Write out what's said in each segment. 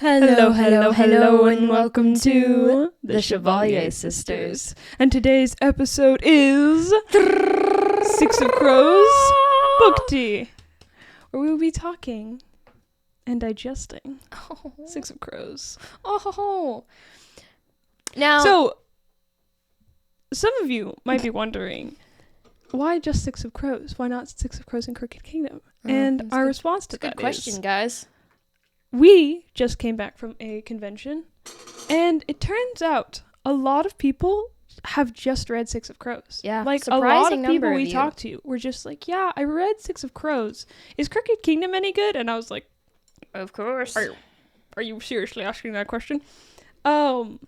Hello, and welcome to the Chevalier Sisters. And today's episode is Six of Crows Book Tea, where we will be talking and digesting Six of Crows. Now, So, some of you might be wondering, why just Six of Crows? Why not Six of Crows in Crooked Kingdom? And our response to that good question, is, guys. we just came back from a convention, and it turns out a lot of people have just read Six of Crows. Yeah, like a lot surprising of people number we of you. talked to were just like, yeah, I read Six of Crows. Is Crooked Kingdom any good? And I was like, Of course. are you seriously asking that question? So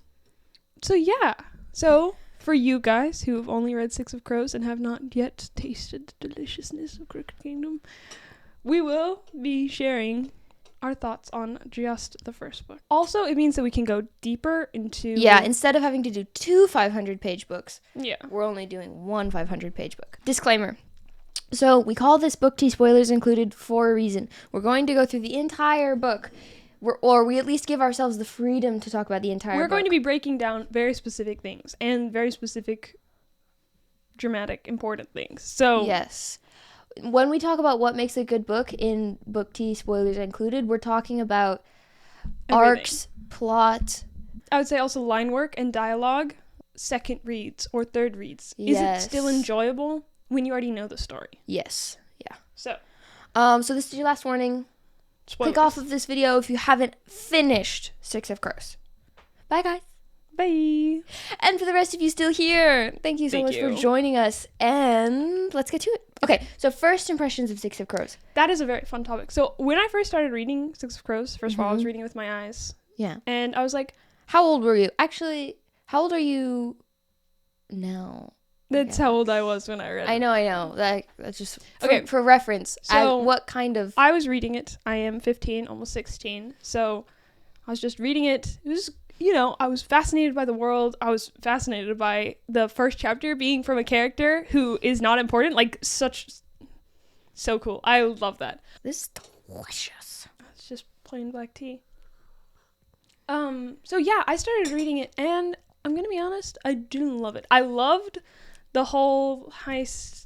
yeah. So for you guys who have only read Six of Crows and have not yet tasted the deliciousness of Crooked Kingdom, we will be sharing our thoughts on just the first book. Also, it means that we can go deeper into... Yeah, instead of having to do 2 500-page books, Yeah. we're only doing 1 500-page book. Disclaimer. So, we call this book tea spoilers included for a reason. We're going to go through the entire book, or we at least give ourselves the freedom to talk about the entire book. We're going to be breaking down very specific things and very specific, dramatic, important things. So... Yes. When we talk about what makes a good book in book tea spoilers included, we're talking about Everything. arcs, plot. I would say also line work and dialogue, second reads or third reads. Yes. Is it still enjoyable when you already know the story? Yes. Yeah. So, So this is your last warning. spoilers. Click off of this video if you haven't finished Six of Crows. Bye, guys. Bye. And for the rest of you still here, thank you so Thank much for you. joining us. And let's get to it. Okay, so first impressions of Six of Crows. That is a very fun topic. So when I first started reading Six of Crows, first of all, I was reading it with my eyes. Yeah. And I was like, How old were you? Actually, how old are you now? that's how old I was when I read it. I know. That's just Okay. for reference. So- What kind of... I was reading it. I am 15, almost 16. So I was just reading it. It was, I was fascinated by the world. I was fascinated by the first chapter being from a character who is not important. Like, so cool. I love that. This is delicious. It's just plain black tea. So yeah, I started reading it, and I'm gonna be honest, I didn't love it. I loved the whole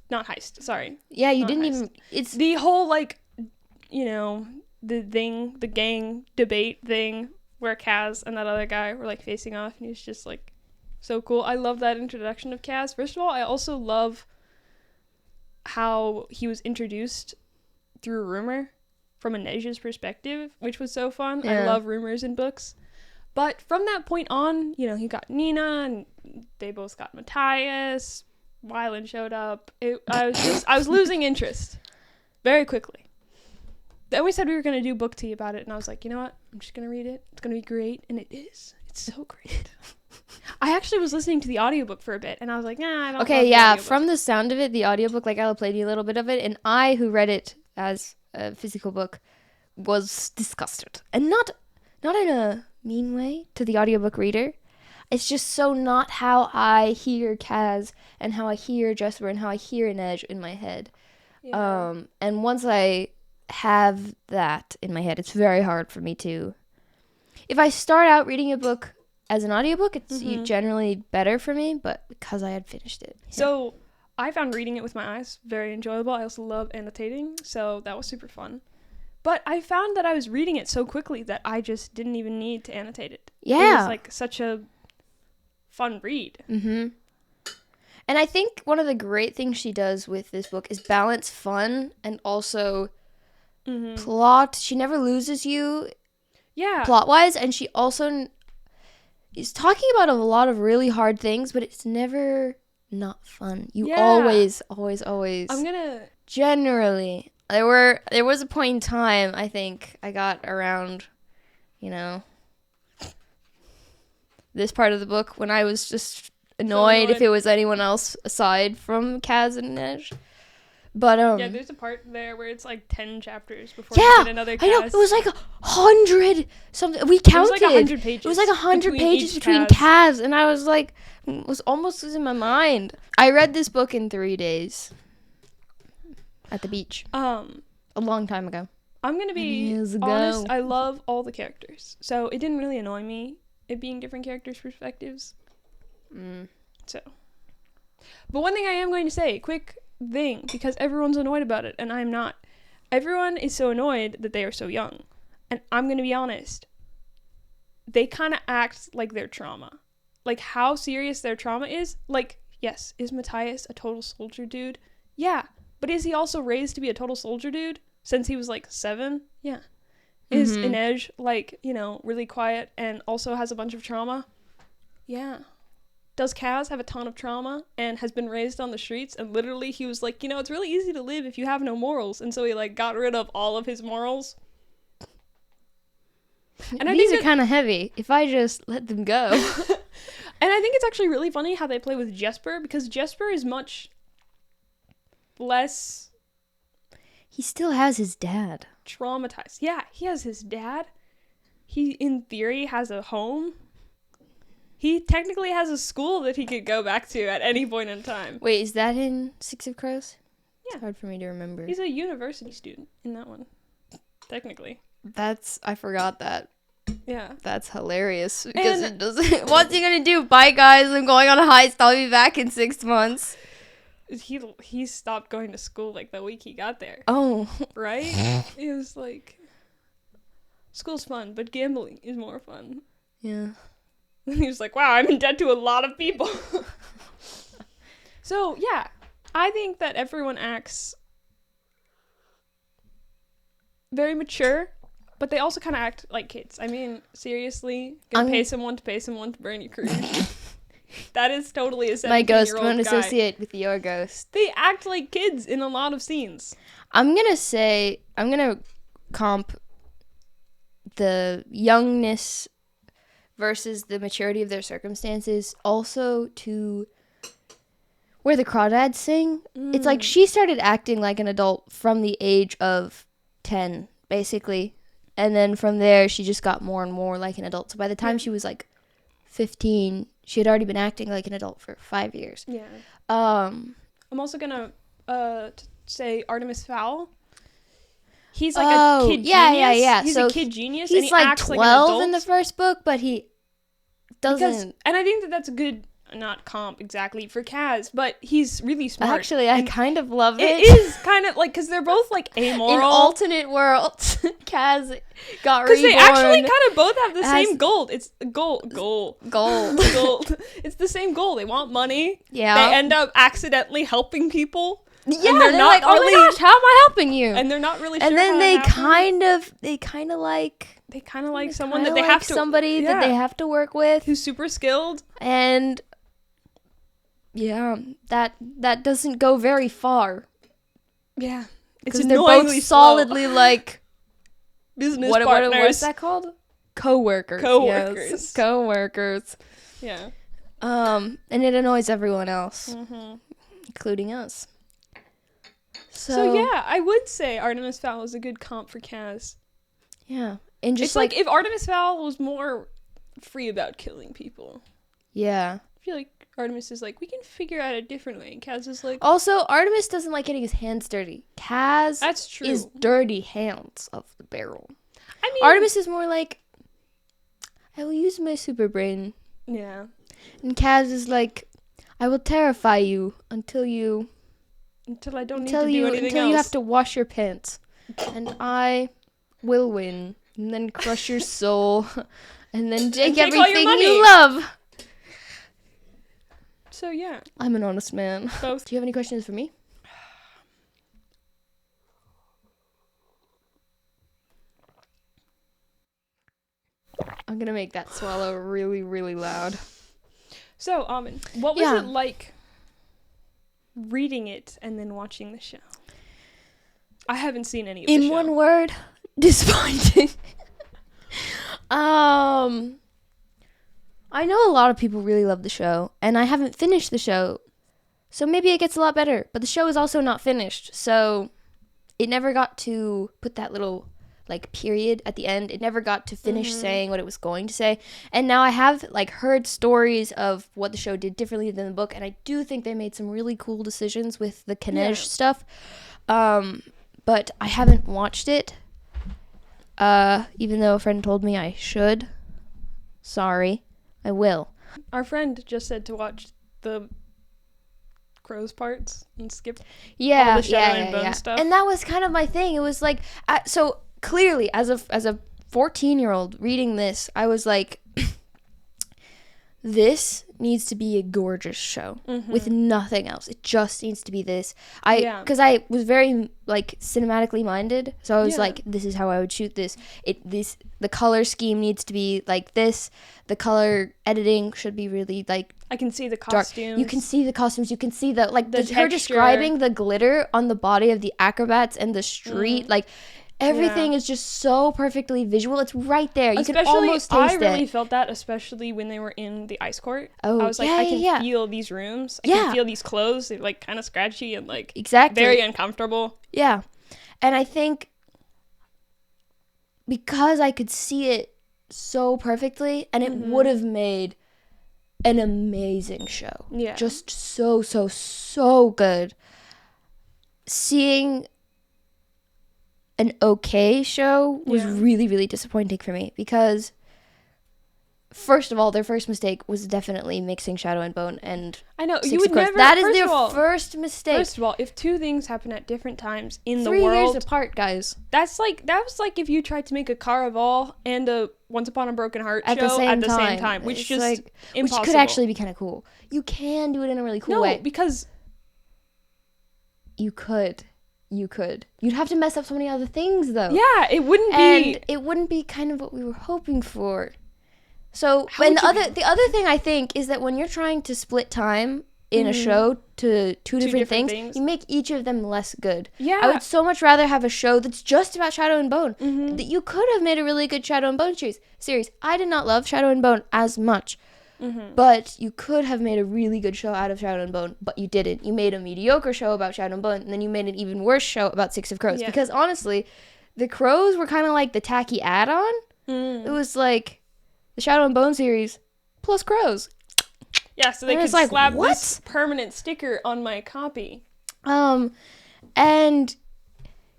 not heist, sorry. Yeah, you Not didn't heist. even... It's... The whole, the gang debate thing where Kaz and that other guy were, facing off, and he was just, so cool. I love that introduction of Kaz. First of all, I also love how he was introduced through rumor from Inej's perspective, which was so fun. Yeah. I love rumors in books. But from that point on, he got Nina, and they both got Matthias. Wyland showed up. I was losing interest very quickly. Then we said we were going to do book tea about it, and I was like, you know what? I'm just going to read it. It's going to be great, and it is. It's so great. I actually was listening to the audiobook for a bit, and I was like, nah, I don't Okay, love the yeah, audiobook. from the sound of it, the audiobook, I'll play you a little bit of it, and I, who read it as a physical book, was disgusted. And not in a mean way to the audiobook reader. It's just so not how I hear Kaz, and how I hear Jesper, and how I hear Inej in my head. Yeah. And once I have that in my head, it's very hard for me to... If I start out reading a book as an audiobook, it's generally better for me, but because I had finished it. Yeah. So I found reading it with my eyes very enjoyable. I also love annotating, so that was super fun. But I found that I was reading it so quickly that I just didn't even need to annotate it. Yeah. It was such a fun read. Mm-hmm. And I think one of the great things she does with this book is balance fun and also plot. She never loses you Yeah. plot-wise, and she also is talking about a lot of really hard things, but it's never not fun. You Yeah. always I'm gonna... generally... There was a point in time, I think, I got around, this part of the book when I was just annoyed if it was anyone else aside from Kaz and Inej. But yeah, there's a part there where it's 10 chapters before yeah, you get another I cast. know, it was 100 something. We counted. It was 100 pages. It was 100 between pages each between cast. Kaz, and I was almost losing my mind. I read this book in 3 days at the beach a long time ago. I'm gonna be Years ago. honest. I love all the characters, so it didn't really annoy me it being different characters' perspectives. So, but one thing I am going to say, quick thing, because everyone's annoyed about it, and I'm not. Everyone is so annoyed that they are so young, and I'm gonna be honest. They kind of act like their trauma, like how serious their trauma is. Like, yes, is Matthias a total soldier dude? Yeah, but is he also raised to be a total soldier dude since he was like 7? Yeah. Is Inej like, you know, really quiet and also has a bunch of trauma? Yeah. Does Kaz have a ton of trauma and has been raised on the streets, and literally he was like, you know, it's really easy to live if you have no morals, and so he like got rid of all of his morals. And these are kind of heavy if I just let them go. And I think it's actually really funny how they play with Jesper, because Jesper is much less... He still has his dad. Traumatized. Yeah, he has his dad. He, in theory, has a home. He technically has a school that he could go back to at any point in time. Wait, is that in Six of Crows? Yeah. It's hard for me to remember. He's a university student in that one. Technically. I forgot that. Yeah. That's hilarious. Because it doesn't... What's he gonna do? Bye, guys. I'm going on a heist. I'll be back in 6 months. He stopped going to school like the week he got there. Oh. Right? It was like... School's fun, but gambling is more fun. Yeah. And he was like, wow, I'm in debt to a lot of people. So, yeah. I think that everyone acts very mature, but they also kind of act like kids. I mean, seriously, gonna pay someone to burn your cruise. That is totally a 17-year-old My ghost guy. won't associate with your ghost. They act like kids in a lot of scenes. I'm gonna comp the youngness versus the maturity of their circumstances also to where the crawdads sing. It's like she started acting like an adult from the age of 10, basically. And then from there, she just got more and more like an adult. So by the time she was like 15, she had already been acting like an adult for 5 years. Yeah. I'm also gonna say Artemis Fowl. He's like a kid genius. Yeah. He's so a kid genius. He's and he like acts 12 like an adult in the first book, but he doesn't. And I think that that's a good, not comp exactly for Kaz, but he's really smart. Actually, I kind of love it. It is kind of like, because they're both like amoral. In alternate worlds, Kaz got reborn. Because they actually kind of both have the same goal. It's gold. Gold. It's the same goal. They want money. Yeah. They end up accidentally helping people. Yeah, and they're not like, oh really, my gosh, how am I helping you? And they're not really sure. And then how they it happened. kind of like someone that they have to, somebody that they have to work with, who's super skilled. And yeah, that doesn't go very far. Yeah, because they're both solidly like business partners. What's that called? Coworkers. Yes. Coworkers. Yeah. And it annoys everyone else, including us. So yeah, I would say Artemis Fowl is a good comp for Kaz. Yeah, and just it's like if Artemis Fowl was more free about killing people. Yeah. I feel like Artemis is like, we can figure out a different way. And Kaz is like... Also, Artemis doesn't like getting his hands dirty. Kaz That's true. is dirty hands of the barrel. I mean... Artemis is more like, I will use my super brain. Yeah. And Kaz is like, I will terrify you until I don't need to do anything else. Until you have to wash your pants. And I will win. And then crush your soul. And then take everything you love. So yeah. I'm an honest man. Both. Do you have any questions for me? I'm gonna make that swallow really, really loud. So, Amin, what was it like reading it and then watching the show? I haven't seen any of the show. In one word, disappointing. I know a lot of people really love the show, and I haven't finished the show, so maybe it gets a lot better. But the show is also not finished, so it never got to put that little like period at the end. It never got to finish saying what it was going to say. And now I have like heard stories of what the show did differently than the book, and I do think they made some really cool decisions with the Kanej stuff. But I haven't watched it. even though a friend told me I should. Sorry, I will. Our friend just said to watch the Crow's parts and skip all the Shadow and Bone stuff. And that was kind of my thing. It was like, so clearly, as a 14-year-old reading this, I was like, this needs to be a gorgeous show with nothing else. It just needs to be this. Because I was very like cinematically minded, so I was like, this is how I would shoot this. The color scheme needs to be like this. The color editing should be really like, I can see the costumes. Dark. You can see the costumes. You can see the texture. her describing the glitter on the body of the acrobats and the street. Like everything is just so perfectly visual. It's right there. You can almost taste it. I really felt that, especially when they were in the ice court. Oh, I was like, I can feel these rooms. I can feel these clothes. They're like kind of scratchy and like very uncomfortable. Yeah, and I think because I could see it so perfectly, and it would have made an amazing show. Yeah, just so good. Seeing an okay show was really, really disappointing for me because, first of all, their first mistake was definitely mixing Shadow and Bone and I know Six you would of Crows. never. That is their first mistake. First of all, if two things happen at different times in the 3 world, years apart, guys, that was like if you tried to make a Caraval and a Once Upon a Broken Heart at show the same time, which it's just like, impossible. which could actually be kind of cool. You can do it in a really cool way. No, because you could. You'd have to mess up so many other things, though. Yeah, it wouldn't be. And it wouldn't be kind of what we were hoping for. So, and the other thing I think is that when you're trying to split time in a show to two different things, you make each of them less good. Yeah. I would so much rather have a show that's just about Shadow and Bone. That you could have made a really good Shadow and Bone series. I did not love Shadow and Bone as much. But you could have made a really good show out of Shadow and Bone, but you didn't. You made a mediocre show about Shadow and Bone, and then you made an even worse show about Six of Crows. Yeah. Because honestly, the Crows were kind of like the tacky add-on. It was like the Shadow and Bone series plus Crows. Yeah, so they could slap this permanent sticker on my copy. And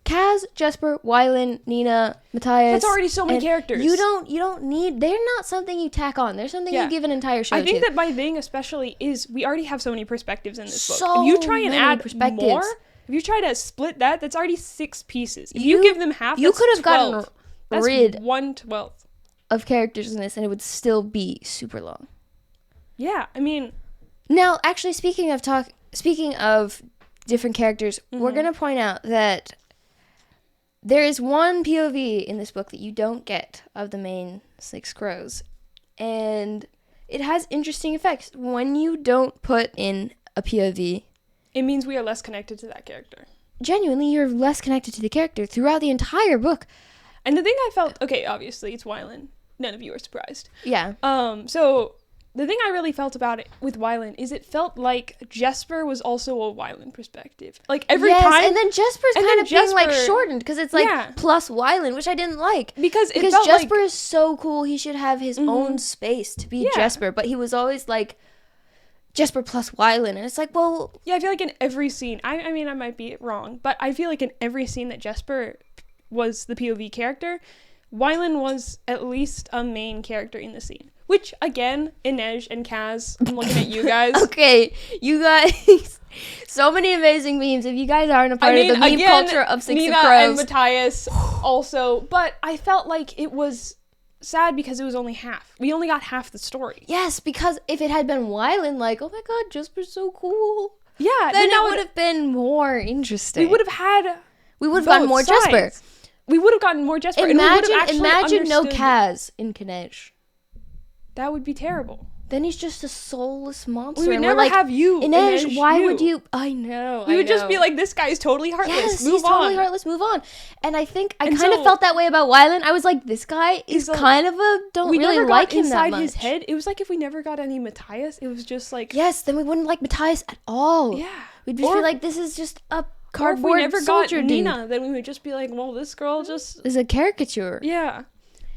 Kaz, Jesper, Wylan, Nina, Matthias. That's already so many characters. You don't need. They're not something you tack on. They're something you give an entire show to. I think that my thing especially is we already have so many perspectives in this book. So if you try and add perspectives. more, if you try to split that's already 6 pieces. If you give them half, you could have gotten rid 1/12 of characters in this, and it would still be super long. Yeah, I mean. Now, actually, speaking of different characters, we're gonna point out that there is one POV in this book that you don't get of the main Six Crows, and it has interesting effects. When you don't put in a POV, it means we are less connected to that character. Genuinely, you're less connected to the character throughout the entire book. And the thing I felt, okay, obviously, it's Wylan. None of you are surprised. Yeah. So the thing I really felt about it with Wylan is it felt like Jesper was also a Wylan perspective. Like every time. And then Jesper's kind of being like shortened because it's like plus Wylan, which I didn't like. Because Jesper is so cool, he should have his own space to be Jesper. But he was always like Jesper plus Wylan. And it's like, well. Yeah, I feel like in every scene, I mean, I might be wrong, but I feel like in every scene that Jesper was the POV character, Wylan was at least a main character in the scene. Which, again, Inej and Kaz, I'm looking at you guys. Okay, you guys, so many amazing memes. If you guys aren't a part of the meme culture of Six Nina of Crows. And Matthias also. But I felt like it was sad because it was only half. We only got half the story. Yes, because if it had been Wylan, like, oh my god, Jesper's so cool. Yeah. Then it would have been more interesting. We would have gotten more sides. Jesper. We would have gotten more Jesper. Imagine no Kaz in Inej. That would be terrible. Then he's just a soulless monster. We would never have you. Inej, why would you? I know. You would just be like, this guy's totally heartless. Yes, move he's on. Totally heartless. Move on. And I think I kind of felt that way about Wylan. I was like, this guy is kind of don't really like him that much. Inside his head, it was like if we never got any Matthias, it was just like. Yes, then we wouldn't like Matthias at all. Yeah. We'd just be like, this is just a cardboard soldier dude. If we never got Nina, then we would just be like, well, this girl just is a caricature. Yeah.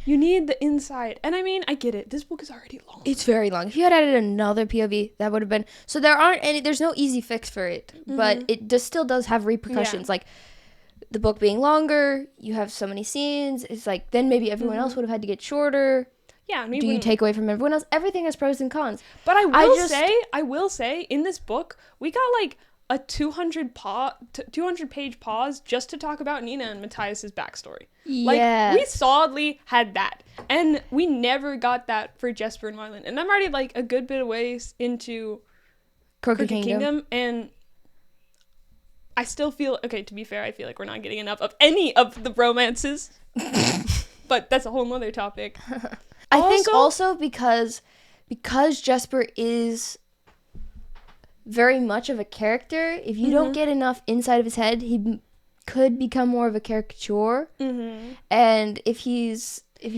You need the inside. And I mean, I get it. This book is already long. It's very long. If you had added another POV, that would have been... So there's no easy fix for it. But it still does have repercussions. Yeah. Like, the book being longer, you have so many scenes. It's like, then maybe everyone else would have had to get shorter. Yeah. Do you take away from everyone else? Everything has pros and cons. But I will say, in this book, we got like a 200 page pause just to talk about Nina and Matthias's backstory. Yeah. Like, we solidly had that. And we never got that for Jesper and Wyland. And I'm already like a good bit of ways into Crooked Kingdom. And I still feel, okay, to be fair, I feel like we're not getting enough of any of the romances. But that's a whole nother topic. I think also because Jesper is very much of a character, if you don't get enough inside of his head, he could become more of a caricature. And if you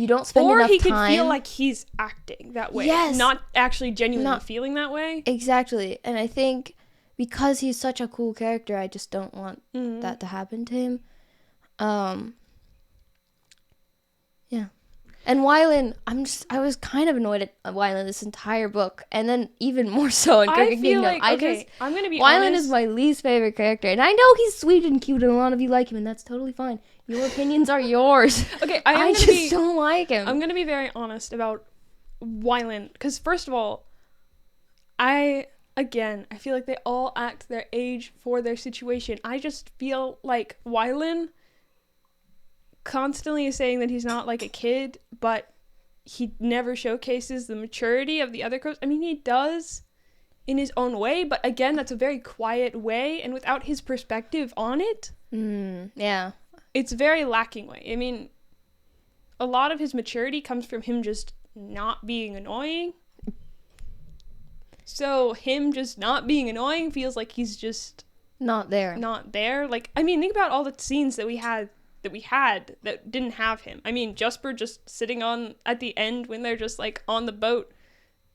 don't spend enough time, or he could feel like he's acting that way, not actually genuinely feeling that way. Exactly. And I think because he's such a cool character, I just don't want that to happen to him. Yeah. And Wyland, I was kind of annoyed at Wyland this entire book, and then even more so in Crooked Kingdom. Like, I'm gonna be Wyland honest. is my least favorite character, and I know he's sweet and cute, and a lot of you like him, and that's totally fine. Your opinions are yours. Okay, I just don't like him. I'm gonna be very honest about Wyland, because first of all, I feel like they all act their age for their situation. I just feel like Wyland constantly is saying that he's not like a kid, but he never showcases the maturity of the other crows. I mean, he does in his own way, but again, that's a very quiet way, and without his perspective on it, yeah, it's very lacking way. I mean, a lot of his maturity comes from him just not being annoying. So him just not being annoying feels like he's just not there. Like, I mean, think about all the scenes that we had that didn't have him. I mean, Jesper just sitting at the end when they're just like on the boat,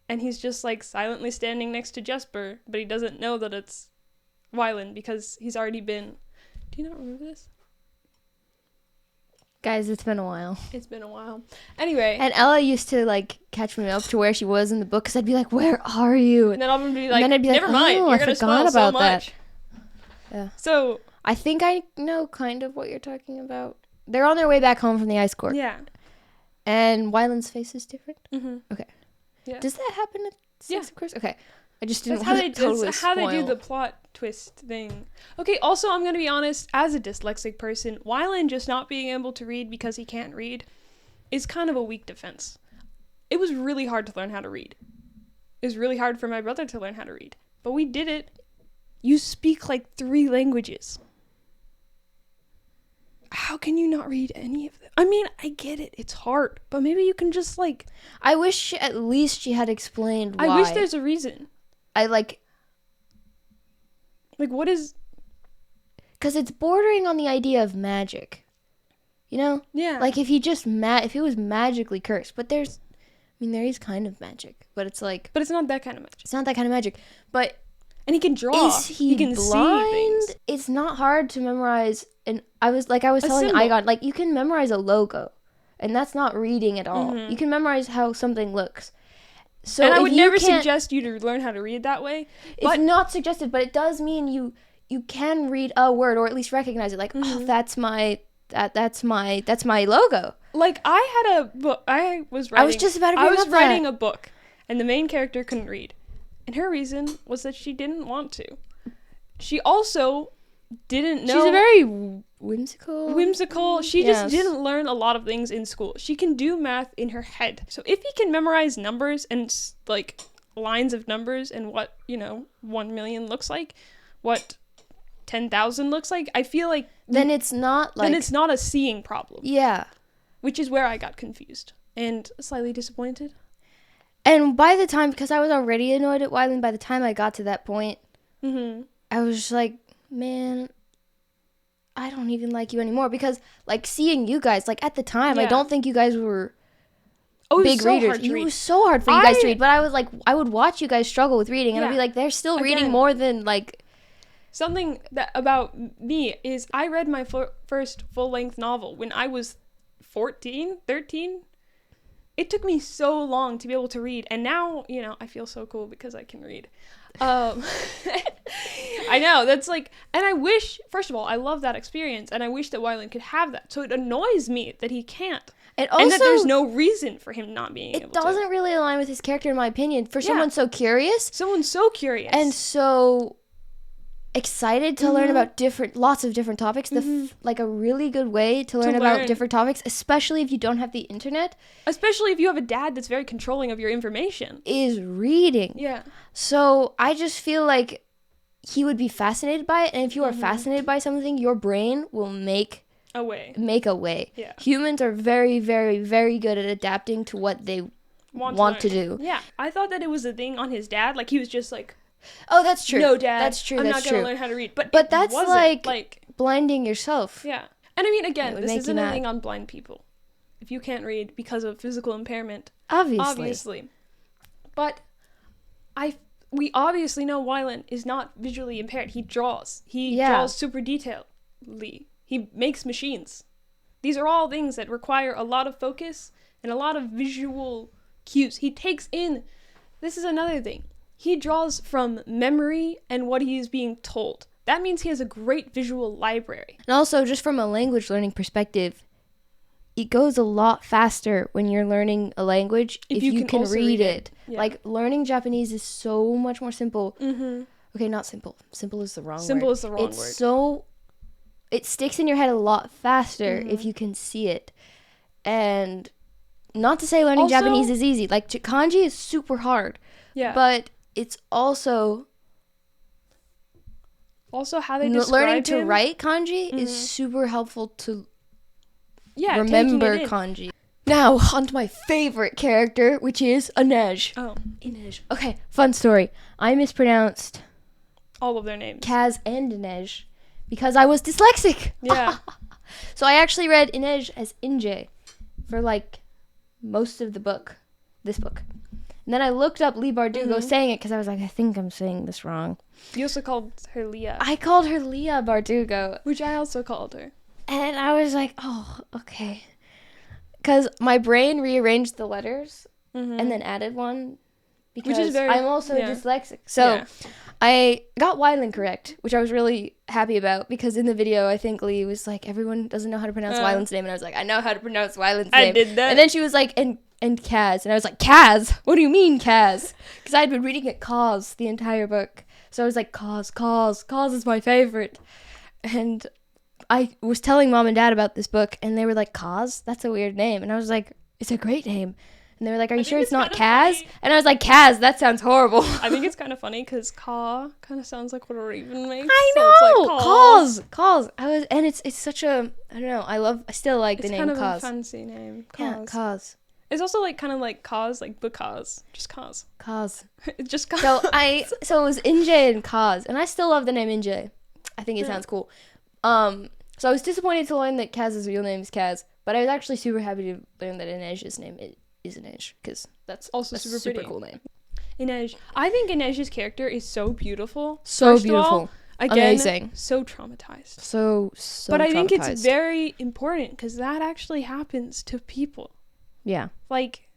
and he's just like silently standing next to Jesper, but he doesn't know that it's Wyland because he's already been. Do you not remember this? Guys, it's been a while. Anyway. And Ella used to like catch me up to where she was in the book, because I'd be like, "Where are you?" And then I'm gonna be like, "Never mind, you're gonna spoil so much." Yeah. So I think I know kind of what you're talking about. They're on their way back home from the ice court. Yeah. And Wyland's face is different? Mm-hmm. Okay. Yeah. Does that happen at Six of Course? Okay. I just didn't that's want to totally That's how spoil. they do the plot twist thing. Okay, also, I'm going to be honest, as a dyslexic person, Wyland just not being able to read because he can't read is kind of a weak defense. It was really hard to learn how to read. It was really hard for my brother to learn how to read. But we did it. You speak like 3 languages. How can you not read any of them? I mean, I get it. It's hard. But maybe you can just like... I wish at least she had explained why. I wish there's a reason. Like, what is... Because it's bordering on the idea of magic. You know? Yeah. Like, if he just... if he was magically cursed. But there's... I mean, there is kind of magic. But it's like... But it's not that kind of magic. It's not that kind of magic. But... And he can draw. Is he can blind? See things. It's not hard to memorize. And I was telling symbol. Igon, like, you can memorize a logo. And that's not reading at all. You can memorize how something looks. So and I would never suggest you to learn how to read that way. It's not suggested, but it does mean you can read a word, or at least recognize it. Like, oh, that's my logo. Like, I had a book. I was just about to bring up writing a book, and the main character couldn't read, and her reason was that she didn't want to. She also didn't know. She's a very whimsical. She just didn't learn a lot of things in school. She can do math in her head. So if he can memorize numbers and like lines of numbers and what, 1 million looks like, what 10,000 looks like, I feel like then it's not a seeing problem. Yeah. Which is where I got confused and slightly disappointed. And by the time, because I was already annoyed at Wyland, by the time I got to that point, I was just like, man, I don't even like you anymore. Because, like, seeing you guys, like, at the time, I don't think you guys were big readers. It was so hard for you guys to read. But I was like, I would watch you guys struggle with reading, and I'd be like, they're still reading more than, like... Something that about me is I read my first full-length novel when I was 13. it took me so long to be able to read, and now, you know, I feel so cool because I can read. I know, that's like, and I wish, first of all, I love that experience, and I wish that Wyland could have that. So it annoys me that he can't. And also, and that there's no reason for him not being able to. It doesn't really align with his character, in my opinion. For someone so curious. Someone so curious. And so excited to learn about lots of different topics. Like a really good way to learn about different topics, especially if you don't have the internet. Especially if you have a dad that's very controlling of your information. Is reading. Yeah. So I just feel like he would be fascinated by it. And if you are fascinated by something, your brain will make a way. Yeah. Humans are very, very, very good at adapting to what they want to do. Yeah. I thought that it was a thing on his dad. Like, he was just like, oh, that's true. No, Dad. That's true. I'm not going to learn how to read. But that's like blinding yourself. Yeah. And I mean, again, this isn't a thing on blind people. If you can't read because of physical impairment. Obviously. But we obviously know Wyland is not visually impaired. He draws. He draws super detailedly. He makes machines. These are all things that require a lot of focus and a lot of visual cues. He takes in, this is another thing. He draws from memory and what he is being told. That means he has a great visual library. And also, just from a language learning perspective, it goes a lot faster when you're learning a language if you can read it. Yeah. Like, learning Japanese is so much more simple. Okay, not simple. Simple is the wrong word. Simple is the wrong word. It sticks in your head a lot faster if you can see it. And not to say learning Japanese is easy. Like, kanji is super hard. Yeah. But it's also how they describe learning to write kanji is super helpful to remember kanji. Now, on to my favorite character, which is Inej. Oh. Inej. Okay, fun story. I mispronounced all of their names. Kaz and Inej. Because I was dyslexic. Yeah. So I actually read Inej as Inje for like most of the book. This book. And then I looked up Leigh Bardugo saying it because I was like, I think I'm saying this wrong. You also called her Leah. I called her Leigh Bardugo. Which I also called her. And I was like, oh, okay. Because my brain rearranged the letters and then added one. Because I'm also dyslexic. So I got Wyland correct, which I was really happy about. Because in the video, I think Leigh was like, everyone doesn't know how to pronounce Wyland's name. And I was like, I know how to pronounce Wyland's name. I did that. And then she was like, and Kaz. And I was like, Kaz? What do you mean, Kaz? Because I had been reading it Kaz the entire book. So I was like, Kaz is my favorite. And I was telling Mom and Dad about this book, and they were like, Kaz? That's a weird name. And I was like, it's a great name. And they were like, are you sure it's not Kaz? Funny. And I was like, Kaz, that sounds horrible. I think it's kind of funny because Ka kind of sounds like what a raven makes. I know! So Kaz. It's such a, I don't know, I still like the name Kaz. It's kind of a fancy name. Kaz. Yeah, Kaz. It's also like kind of like Kaz, like because. Just Kaz. Kaz. Just Kaz. So it was Inje and Kaz. And I still love the name Inje. I think it sounds cool. So I was disappointed to learn that Kaz's real name is Kaz. But I was actually super happy to learn that Inej's name is Inej, because that's also a super cool name. Inej. I think Inej's character is so beautiful. So beautiful. Again, amazing. So traumatized. So But I think it's very important because that actually happens to people. Yeah. Like,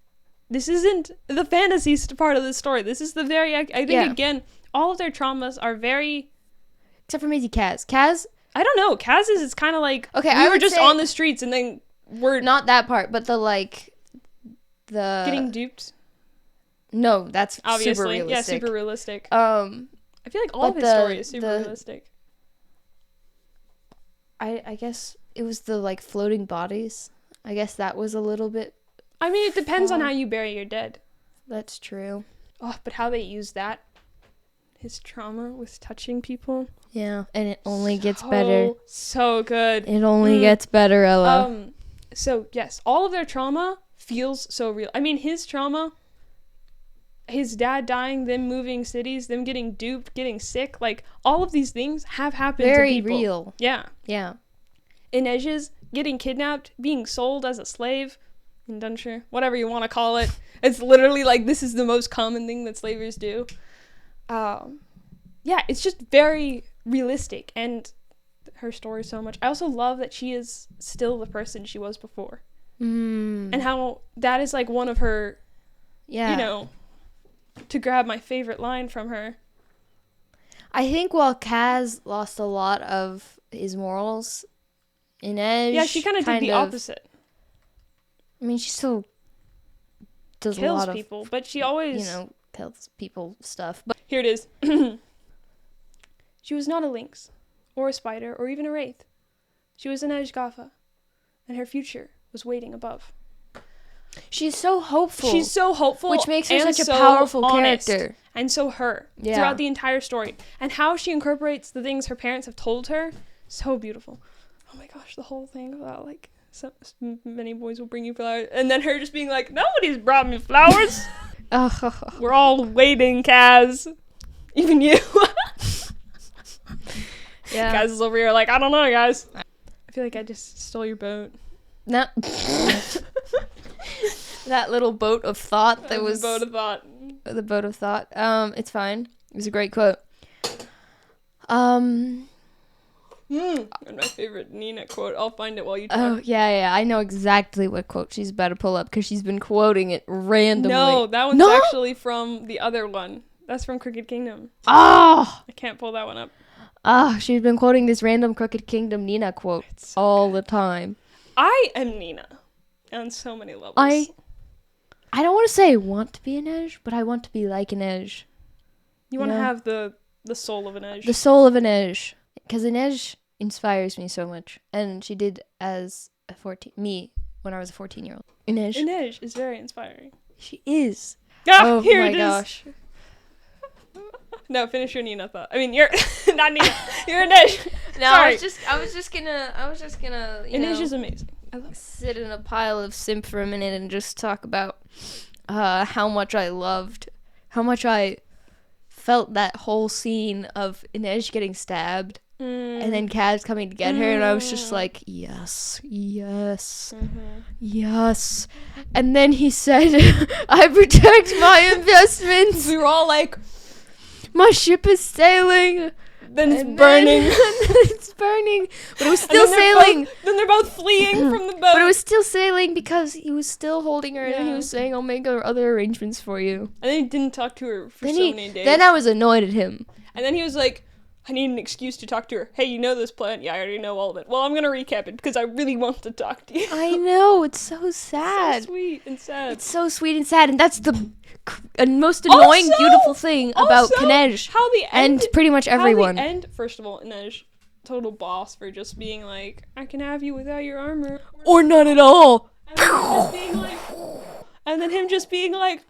this isn't the fantasy part of the story. This is the very, I think, again, all of their traumas are very... Except for maybe Kaz. Kaz? I don't know. Kaz is kind of like, we were just on the streets and then we're... Not that part, but the getting duped. No, that's obviously super realistic. Yeah, super realistic. I feel like all of his story is super realistic. I guess it was the like floating bodies. I guess that was a little bit. I mean, it depends on how you bury your dead. That's true. Oh, but how they use that, his trauma with touching people. Yeah, and it only gets better. So good. It only gets better, Ella. So yes, all of their trauma feels so real. I mean, his trauma, his dad dying, them moving cities, them getting duped, getting sick, like all of these things have happened to people. Very real. Yeah. Yeah. Inej's getting kidnapped, being sold as a slave, indenture, whatever you want to call it. It's literally like this is the most common thing that slavers do. Yeah, it's just very realistic, and her story so much. I also love that she is still the person she was before. And how that is like one of her, Yeah. you know, to grab my favorite line from her. I think while Kaz lost a lot of his morals, Inej Yeah, she kind of did the opposite. I mean, she still does a Kills lot of people, but she always, tells people stuff. But here it is. She was not a lynx, or a spider, or even a wraith. She was an Ejgafa, and her future was waiting above. she's so hopeful. She's so hopeful, which makes her and such a so powerful honest, character. and so her throughout the entire story, and how she incorporates the things her parents have told her, so beautiful. Oh my gosh, the whole thing about like so many boys will bring you flowers, and then her just being like, nobody's brought me flowers. We're all waiting, Kaz. Even you. Yeah. Kaz is over here like, I don't know, guys. I feel like I just stole your boat. No. That little boat of thought that was the boat of thought. The boat of thought. It's fine. It was a great quote. And my favorite Nina quote. I'll find it while you talk. Oh, yeah. I know exactly what quote she's about to pull up because she's been quoting it randomly. No, that one's actually from the other one. That's from Crooked Kingdom. Oh! I can't pull that one up. She's been quoting this random Crooked Kingdom Nina quote all the time. I am Nina on so many levels. I don't want to say want to be an Edge, but I want to be like an Edge. You want to have the soul of an Edge. The soul of an Edge. Because an Edge inspires me so much. And she did as me when I was a 14-year-old. An Edge is very inspiring. She is. Oh here my it is. Gosh. No, finish your Nina thought. I mean, you're not Nina. You're an Edge. No, Sorry. I was just gonna Edge is amazing. I love it. Sit in a pile of simp for a minute and just talk about how much I felt that whole scene of Inej getting stabbed and then Kaz coming to get her, and I was just like, yes. And then he said, I protect my investments. We were all like, my ship is sailing. Then it's burning. It's burning. But it was still sailing. Then they're both fleeing from the boat. But it was still sailing because he was still holding her and he was saying, I'll make other arrangements for you. And then he didn't talk to her for many days. Then I was annoyed at him. And then he was like, I need an excuse to talk to her. Hey, you know this plan? Yeah, I already know all of it. Well, I'm going to recap it because I really want to talk to you. I know. It's so sad. So sweet and sad. It's so sweet and sad. And that's the most annoying, beautiful thing about Inej and pretty much everyone. How the end, first of all, Inej, total boss for just being like, I can have you without your armor. Or not at all. And then him just being like,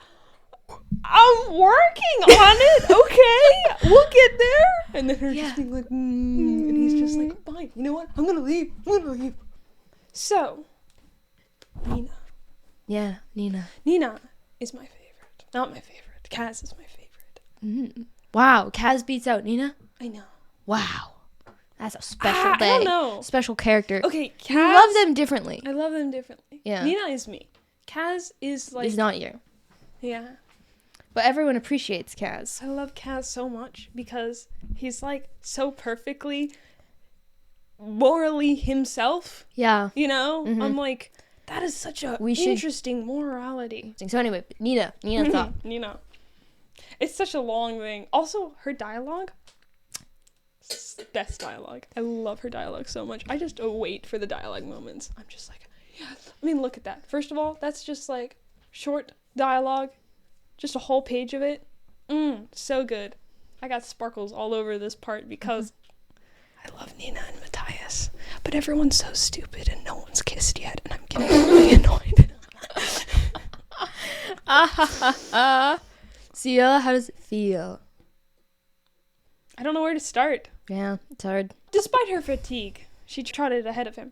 I'm working on it, okay? We'll get there. And then her just being like, and he's just like, fine, you know what? I'm gonna leave. So, Nina. Yeah, Nina. Nina is my favorite. Not my favorite. Kaz is my favorite. Wow, Kaz beats out Nina? I know. Wow. That's a special day. I don't know. Special character. Okay, Kaz. You love them differently. I love them differently. Yeah. Nina is me. Kaz is like... Is not you. Yeah. But everyone appreciates Kaz. I love Kaz so much because he's like so perfectly morally himself. Yeah. You know? Mm-hmm. I'm like, that is such a interesting morality. So anyway, Nina thought. Nina. It's such a long thing. Also, her dialogue. Best dialogue. I love her dialogue so much. I just wait for the dialogue moments. I'm just like, yes. I mean, look at that. First of all, that's just like short dialogue. Just a whole page of it. So good. I got sparkles all over this part because I love Nina and Matthias. But everyone's so stupid and no one's kissed yet. And I'm getting really annoyed. Sia, how does it feel? I don't know where to start. Yeah, it's hard. Despite her fatigue, she trotted ahead of him.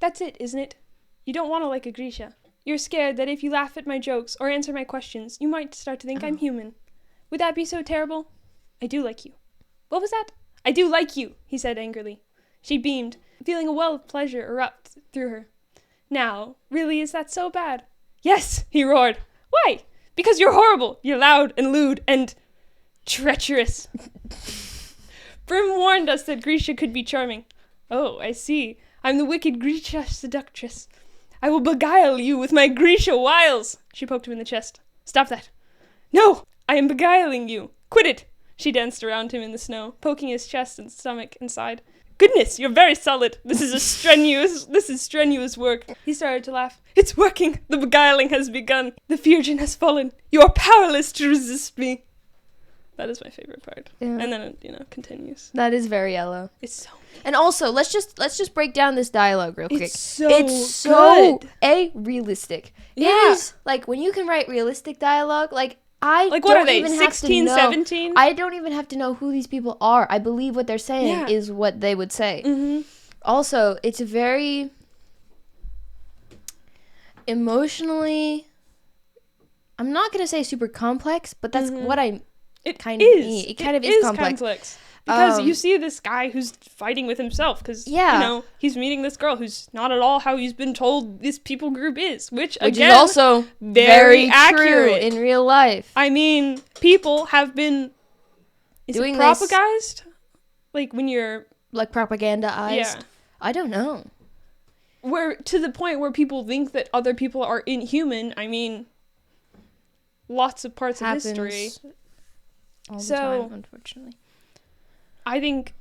That's it, isn't it? You don't want to like a Grisha. You're scared that if you laugh at my jokes or answer my questions, you might start to think I'm human. Would that be so terrible? I do like you. What was that? I do like you, he said angrily. She beamed, feeling a well of pleasure erupt through her. Now, really, is that so bad? Yes, he roared. Why? Because you're horrible. You're loud and lewd and treacherous. Brim warned us that Grisha could be charming. Oh, I see. I'm the wicked Grisha seductress. I will beguile you with my Grisha wiles. She poked him in the chest. Stop that. No, I am beguiling you. Quit it. She danced around him in the snow, poking his chest and stomach inside. Goodness, you're very solid. This is strenuous work. He started to laugh. It's working. The beguiling has begun. The Virgin has fallen. You are powerless to resist me. That is my favorite part. Yeah. And then it, continues. That is very yellow. It's so mean. And also, let's just break down this dialogue real quick. It's so good. Realistic. Yeah. It is, like, when you can write realistic dialogue, like, what are they, 16, 17? I don't even have to know who these people are. I believe what they're saying is what they would say. Mm-hmm. Also, it's very emotionally, I'm not going to say super complex, but that's what it kind of is. It kind of is complex. Because you see this guy who's fighting with himself because, he's meeting this girl who's not at all how he's been told this people group is, which again, is also very accurate in real life. I mean, people have been doing propagandized? Like when you're... Like propagandaized? Yeah. I don't know. Where to the point where people think that other people are inhuman. I mean, lots of parts of history. All the time, unfortunately. I think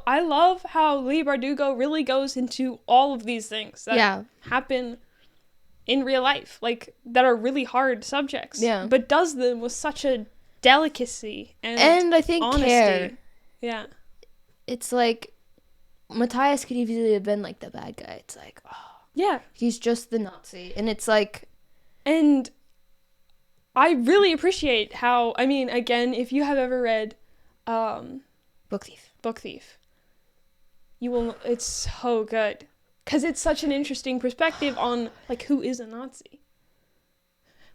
I love how Leigh Bardugo really goes into all of these things that happen in real life, like, that are really hard subjects. Yeah. But does them with such a delicacy and I think honesty. Care. Yeah. It's like, Matthias could easily have been, like, the bad guy. It's like, he's just the Nazi. And it's like... And I really appreciate how, I mean, again, if you have ever read... Book Thief. You will... It's so good. Because it's such an interesting perspective on, like, who is a Nazi.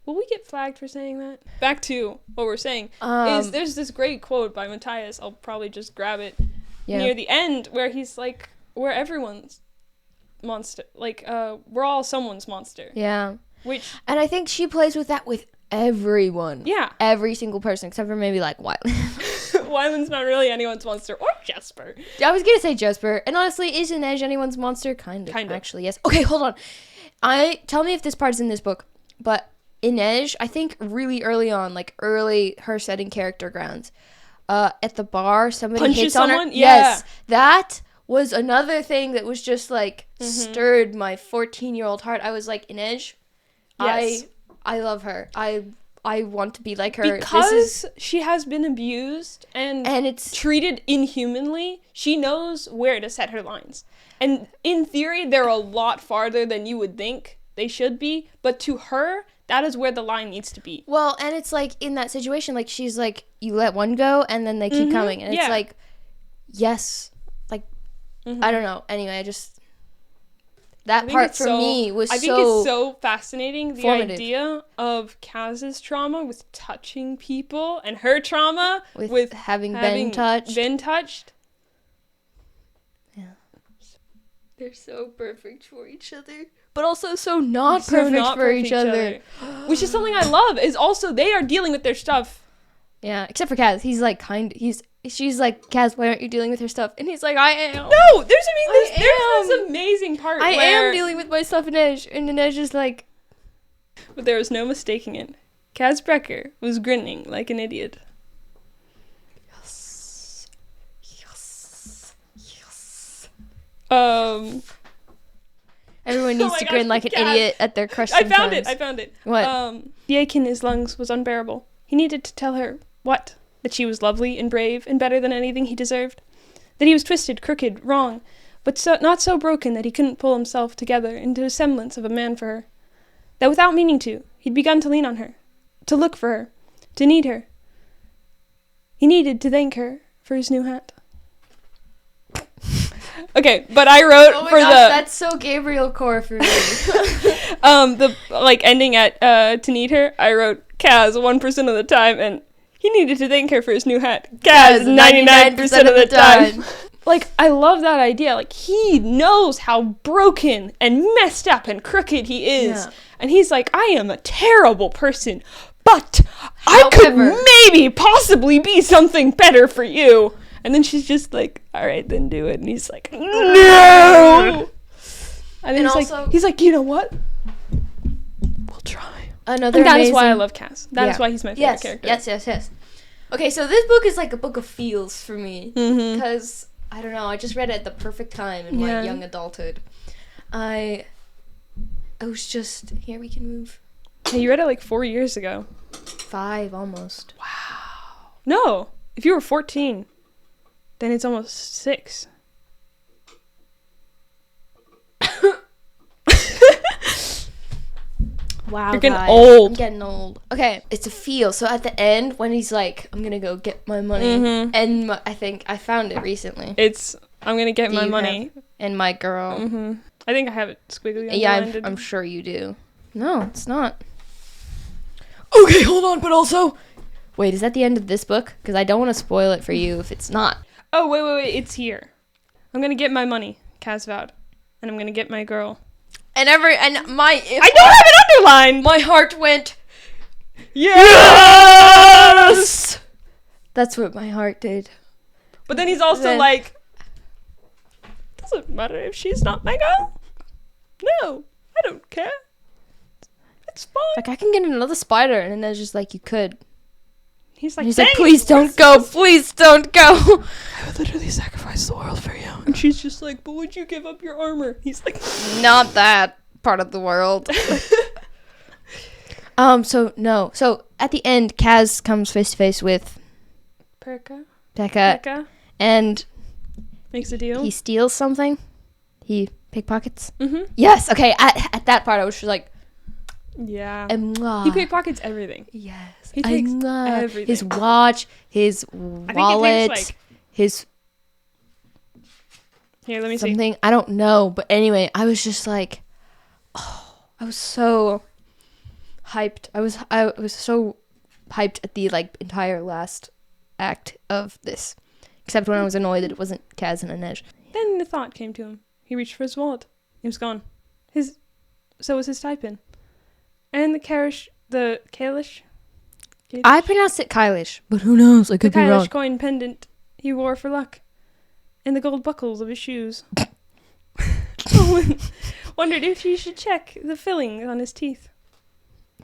Will we get flagged for saying that? Back to what we're saying. There's this great quote by Matthias. I'll probably just grab it near the end where he's like, we're everyone's monster. Like, we're all someone's monster. Yeah. And I think she plays with that with everyone. Yeah. Every single person, except for maybe, like, Wyland. Wyland's not really anyone's monster. Or Jesper. I was going to say Jesper. And honestly, is Inej anyone's monster? Kind of. Actually, yes. Okay, hold on. Tell me if this part's in this book. But Inej, I think really early on, like her setting character grounds, at the bar, somebody punches hits someone? on her. Yeah. Yes. That was another thing that was just, like, stirred my 14-year-old heart. I was like, Inej, yes. I love her. I want to be like her. Because she has been abused and it's treated inhumanly, she knows where to set her lines. And in theory, they're a lot farther than you would think they should be. But to her, that is where the line needs to be. Well, and it's like, in that situation, like, she's like, you let one go and then they keep coming. And it's like, yes. Like, I don't know. Anyway, that part for me was I think it's so fascinating, the idea of Kaz's trauma with touching people and her trauma with having been touched. Yeah. They're so perfect for each other. But also so not perfect for each other. Which is something I love, is also they are dealing with their stuff. Yeah, except for Kaz. He's like, she's like, Kaz, why aren't you dealing with her stuff? And he's like, I am. No, there's this amazing part I am dealing with my stuff, and Inej is like... But there was no mistaking it. Kaz Brecker was grinning like an idiot. Yes. Everyone needs to grin like an idiot at their crush sometimes. I found it. What? The ache in his lungs was unbearable. He needed to tell her what? That she was lovely and brave and better than anything he deserved. That he was twisted, crooked, wrong, but not so broken that he couldn't pull himself together into a semblance of a man for her. That without meaning to, he'd begun to lean on her, to look for her, to need her. He needed to thank her for his new hat. Okay, but I wrote that's so Gabriel Core for me. The ending at to need her, I wrote Kaz 1% of the time, and he needed to thank her for his new hat. Kaz 99% of the time. Like, I love that idea. Like, he knows how broken and messed up and crooked he is. Yeah. And he's like, I am a terrible person, but I could maybe possibly be something better for you. And then she's just like, all right, then do it. And he's like, no! And And he's like, you know what? We'll try. Another And that amazing... is why I love Cass. That is why he's my favorite character. Yes. Okay, so this book is like a book of feels for me. Mm-hmm. Because, I don't know, I just read it at the perfect time in my young adulthood. I was just... Here, we can move. Hey, you read it like 4 years ago. 5, almost. Wow. No. If you were 14, then it's almost 6. Wow, you're getting guys. old. I'm getting old. Okay, it's a feel. So at the end, when he's like, I'm gonna go get my money, and I think I found it recently. I'm gonna get my money. And my girl. Mm-hmm. I think I have it squiggly underlined. Yeah, I'm sure you do. No, it's not. Okay, hold on, but also... Wait, is that the end of this book? Because I don't want to spoil it for you if it's not. Oh, wait, it's here. I'm gonna get my money, Kaz vowed. And I'm gonna get my girl. I don't have it underlined! My heart went... Yes! That's what my heart did. But then he's also like... Doesn't matter if she's not my girl. No, I don't care. It's fine. Like, I can get another spider. And then there's just like, you could. He's like, please don't go. Please don't go. I would literally sacrifice the world for you. And she's just like, but would you give up your armor? He's like, not that part of the world. So at the end, Kaz comes face to face with Pekka. And makes a deal. He steals something. He pickpockets. Mm-hmm. Yes. Okay. At that part, I was just like, yeah. He pickpockets everything. Yes. He takes everything. His watch, his wallet, his... Here, let me see. Something, I don't know. But anyway, I was just like, oh, I was so hyped. I was so hyped at the like entire last act of this. Except when I was annoyed that it wasn't Kaz and Inej. Then the thought came to him. He reached for his wallet. It was gone. So was his tie-pin. And the Kalish? I pronounced it Kylish, but who knows? I could be wrong. The Kalish coin pendant he wore for luck. And the gold buckles of his shoes. Wondered if he should check the filling on his teeth.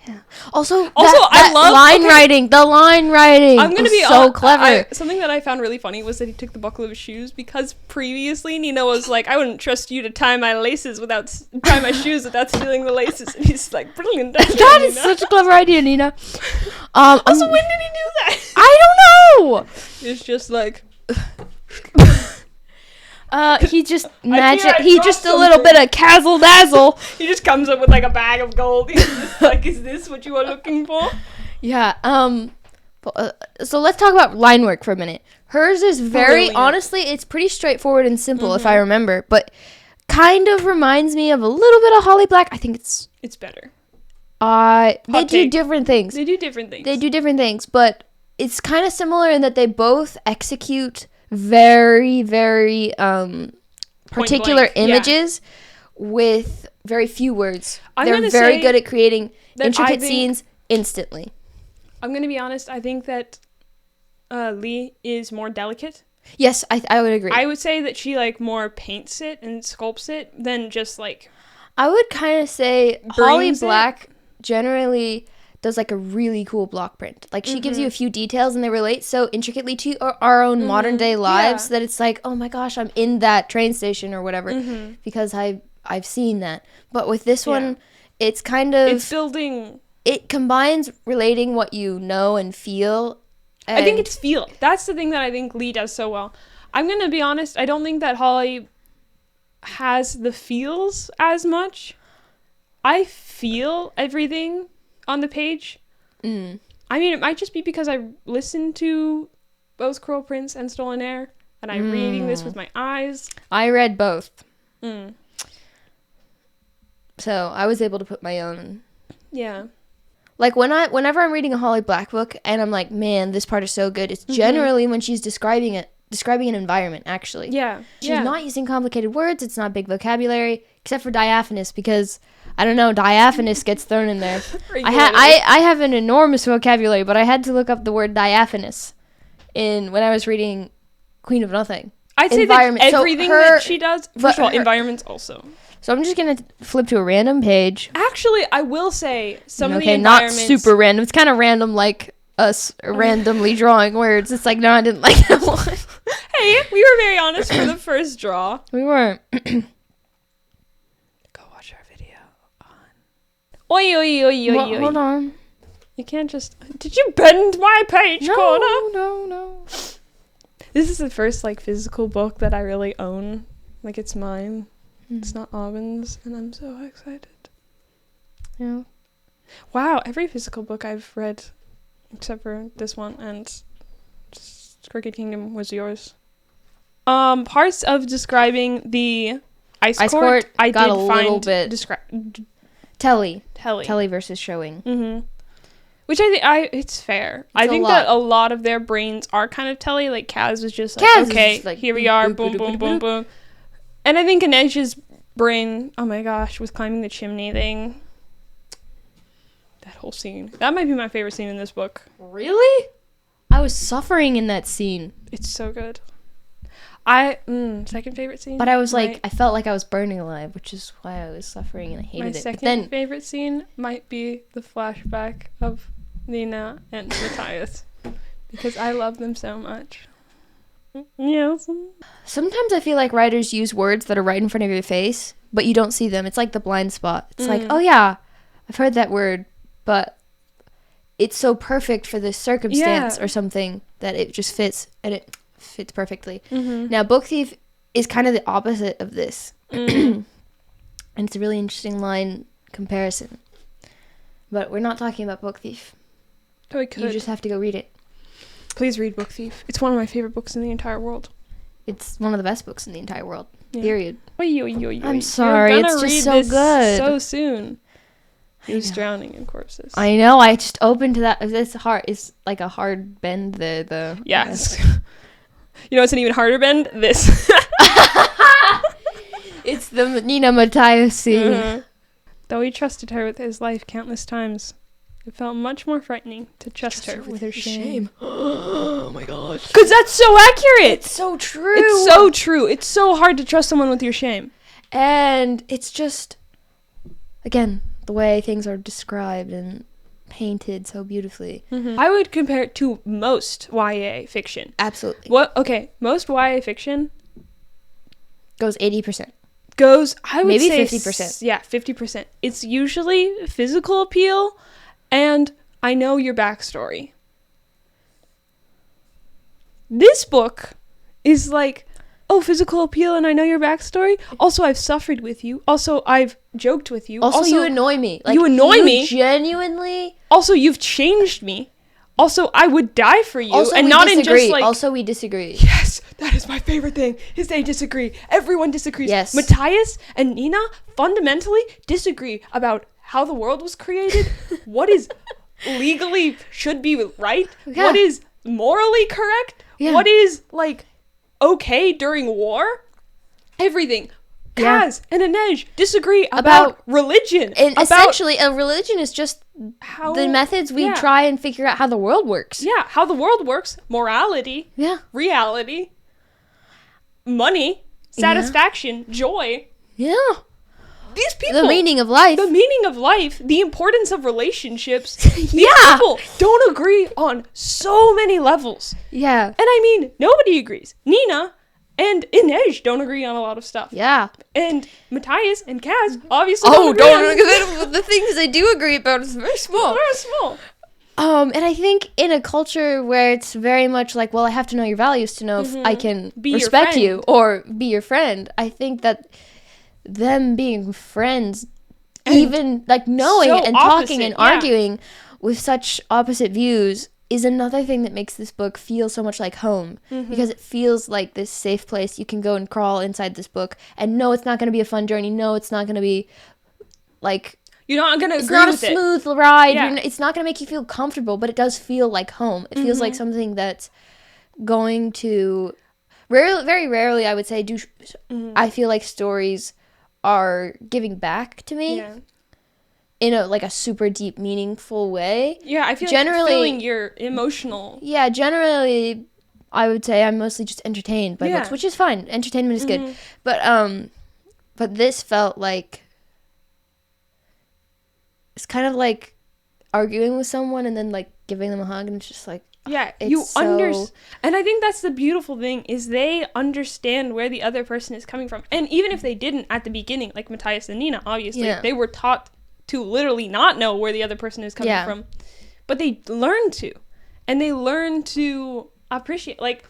Yeah. Also, I love writing. The line writing. I'm gonna be so clever. Something that I found really funny was that he took the buckle of his shoes because previously Nina was like, "I wouldn't trust you to tie my shoes without stealing the laces." And he's like, "Brilliant! That is such a clever idea, Nina." Also, when did he do that? I don't know. It's just like. He just magic. He just a little bit of kazzle dazzle. He just comes up with like a bag of gold. He's just like, "Is this what you are looking for?" Yeah. So let's talk about line work for a minute. Hers is very honestly, it's pretty straightforward and simple if I remember, but kind of reminds me of a little bit of Holly Black. I think it's better. They do different things. They do different things, but it's kind of similar in that they both execute very, very particular images with very few words. They're very good at creating intricate scenes instantly. I'm going to be honest. I think that Leigh is more delicate. Yes, I would agree. I would say that she like more paints it and sculpts it than just like... I would kind of say Holly Black generally does like a really cool block print. Like she gives you a few details and they relate so intricately to our own modern day lives that it's like, oh my gosh, I'm in that train station or whatever because I've seen that. But with this one, it's kind of... It's building... It combines relating what you know and feel. I think it's feel. That's the thing that I think Leigh does so well. I'm going to be honest, I don't think that Holly has the feels as much. I feel everything on the page. I mean, it might just be because I listened to both Cruel Prince and Stolen Air, and I'm reading this with my eyes. I read both. So I was able to put my own. Yeah. Like whenever I'm reading a Holly Black book and I'm like, man, this part is so good, it's generally when she's describing an environment, actually. Yeah. She's not using complicated words, it's not big vocabulary, except for diaphanous, because I don't know, diaphanous gets thrown in there. I have an enormous vocabulary, but I had to look up the word diaphanous when I was reading Queen of Nothing. I'd say that everything that she does, first of all, environments also. So I'm just gonna flip to a random page. Actually, I will say some of the Okay, not environments... super random. It's kind of random, like us randomly drawing words. It's like, no, I didn't like that one. Hey, we were very honest for the first draw. We weren't. Go watch our video on... Oi, oi, oi, oi, oi. Hold on. You can't just... Did you bend my page corner? No. This is the first, like, physical book that I really own. Like, it's mine. It's not Aubyn's, and I'm so excited. Yeah. Wow, every physical book I've read, except for this one, and Crooked Kingdom was yours. Parts of describing the Ice Court I got did a find little bit Telly versus showing. Mm-hmm. Which it's fair. I think that a lot of their brains are kind of Telly. Like Kaz was just like, okay, just like, here we are, boom, boom, boom, boom. And I think Inej's brain, oh my gosh, with climbing the chimney thing. That whole scene. That might be my favorite scene in this book. Really? I was suffering in that scene. It's so good. Second favorite scene. But I was like, I felt like I was burning alive, which is why I was suffering and I hated it. My second favorite scene might be the flashback of Nina and Matthias. Because I love them so much. Yes. Sometimes I feel like writers use words that are right in front of your face, but you don't see them. It's like the blind spot. It's like, oh yeah, I've heard that word, but it's so perfect for this circumstance or something that it just fits, and it fits perfectly. Now, Book Thief is kind of the opposite of this. And it's a really interesting line comparison. But we're not talking about Book Thief. Oh, we could. You just have to go read it. Please read Book Thief. It's one of my favorite books in the entire world. It's one of the best books in the entire world. Yeah. Period. I'm sorry. It's just so good. So soon. He was drowning in corpses. I know. I just opened to that. It's hard. It's like a hard bend. Yes. You know, it's an even harder bend. This. It's the Nina Matthias scene. Though he trusted her with his life countless times, it felt much more frightening to trust her with her shame. Oh my gosh. Because that's so accurate. It's so true. It's so true. It's so hard to trust someone with your shame. And it's just, again, the way things are described and painted so beautifully. I would compare it to most YA fiction. Absolutely. Most YA fiction goes 80%. I would maybe say 50%. Yeah, 50%. It's usually physical appeal and I know your backstory. This book is like, oh, physical appeal and I know your backstory. Also, I've suffered with you. Also, I've joked with you. Also you annoy me. Like, you annoy me. Genuinely. Also, you've changed me. Also, I would die for you. Also, and we not disagree. In just like... Also, we disagree. Yes, that is my favorite thing, is they disagree. Everyone disagrees. Yes. Matthias and Nina fundamentally disagree about how the world was created, what is legally should be right, what is morally correct, what is, like, okay during war. Everything. Kaz and Inej disagree about religion. And essentially, a religion is just how the methods we try and figure out how the world works. Yeah, how the world works. Morality. Yeah. Reality. Money. Satisfaction. Joy. Yeah. These people. The meaning of life. The meaning of life. The importance of relationships. These people don't agree on so many levels. Yeah. And I mean, nobody agrees. Nina and Inej don't agree on a lot of stuff. Yeah. And Matthias and Kaz obviously don't agree on the things they do agree about is very small. Very small. And I think in a culture where it's very much like, well, I have to know your values to know if I can respect you or be your friend. I think that them being friends, and even like knowing so and talking and arguing with such opposite views is another thing that makes this book feel so much like home, because it feels like this safe place you can go and crawl inside this book and know it's not going to be a fun journey. No, it's not going to be like, you're not going to agree with it. It's not a smooth ride. Yeah. It's not going to make you feel comfortable, but it does feel like home. It feels like something that's going to very rarely, I would say, I feel like stories are giving back to me. Yeah. In a super deep, meaningful way. Yeah, I feel generally, like feeling your emotional. Yeah, generally, I would say I'm mostly just entertained by books, which is fine. Entertainment is good. But But this felt like it's kind of like arguing with someone and then like giving them a hug, and it's just like, yeah, it's you so... and I think that's the beautiful thing, is they understand where the other person is coming from. And even if they didn't at the beginning, like Matthias and Nina, obviously, they were taught to literally not know where the other person is coming from. But they learn to. And they learn to appreciate, like,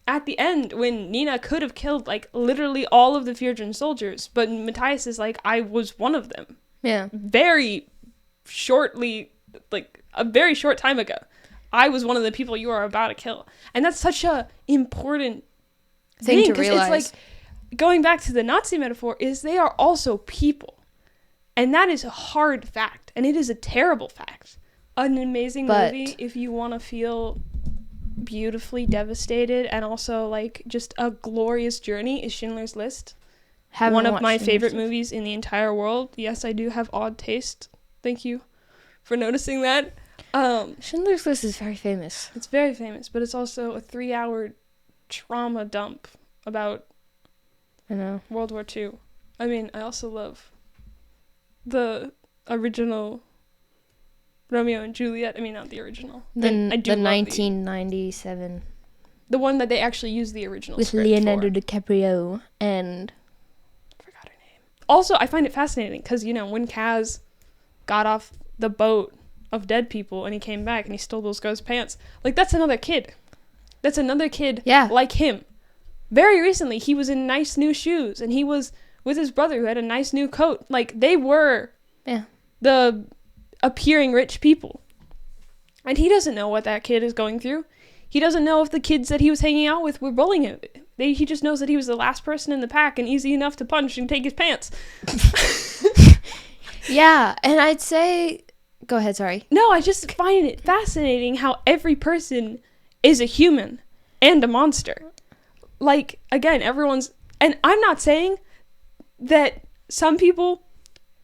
at the end, when Nina could have killed, like, literally all of the Fjordran soldiers, but Matthias is like, I was one of them. Yeah. Very shortly, like, a very short time ago. I was one of the people you are about to kill. And that's such a important thing to realize. It's like, going back to the Nazi metaphor, is they are also people. And that is a hard fact. And it is a terrible fact. An amazing movie if you want to feel beautifully devastated and also, like, just a glorious journey is Schindler's List. One of my favorite movies in the entire world. Yes, I do have odd taste. Thank you for noticing that. Schindler's List is very famous. It's very famous, but it's also a 3-hour trauma dump about World War II. I mean, I also love the original Romeo and Juliet. I mean, not the original. The 1997. The one that they actually used the original with Leonardo DiCaprio and... I forgot her name. Also, I find it fascinating because, you know, when Kaz got off the boat of dead people and he came back and he stole those ghost pants, like, that's another kid. That's another kid like him. Very recently, he was in nice new shoes and he was with his brother who had a nice new coat. Like, they were the appearing rich people. And he doesn't know what that kid is going through. He doesn't know if the kids that he was hanging out with were bullying him. He just knows that he was the last person in the pack and easy enough to punch and take his pants. Yeah, and I'd say... Go ahead, sorry. No, I just find it fascinating how every person is a human and a monster. Like, again, everyone's... And I'm not saying that some people